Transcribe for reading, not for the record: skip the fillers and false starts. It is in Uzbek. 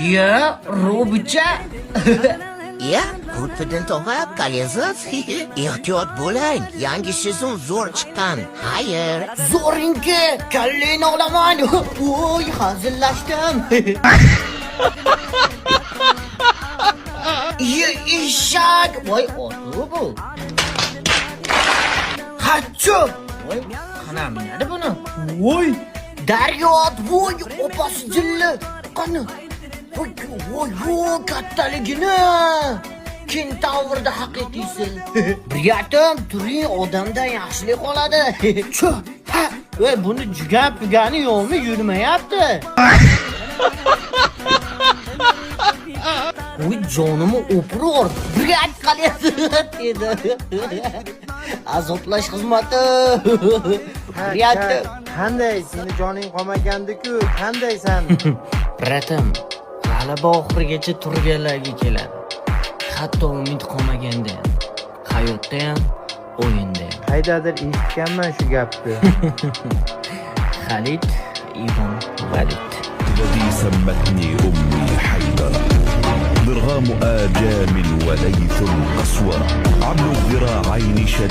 Ya, Robicha. Ya, confident og'a, qaleziz. Ehtiyot bo'ling, yangi sezon zo'r chiqqan. Xayr. Zo'rinki, kallangni olaman. Voy, hazillashdim. Ya eshak. Voy, otu bu. Hacho. Voy, qana minadi buni? Voy, Daryot, voy, opasi jilli. Qani? Voy, voy, kattaligini. Kentavrda haqiqiysi. Brigatim, turing odamdan yaxshilik qoladi. Chu, ha, voy, buni jugab-pugani yo'qmi, yurmayapti. Voy, jonimni o'pirur. Brigad qalyapti dedi. Azoblash xizmati. Brigatim. Qanday, seni joning qolmagandiku, qandaysan? Bratim, g'alaba oxirigacha turganlarga keladi. Hatto umid qolmaganda ham, hayotda ham, o'yinda ham. Qaydadir eshitganman shu gapni. Xalid Ibn Valid. الذي سمتني أمي حيدر ضرغام آجام وليث قسوة عبل الذراعين شديد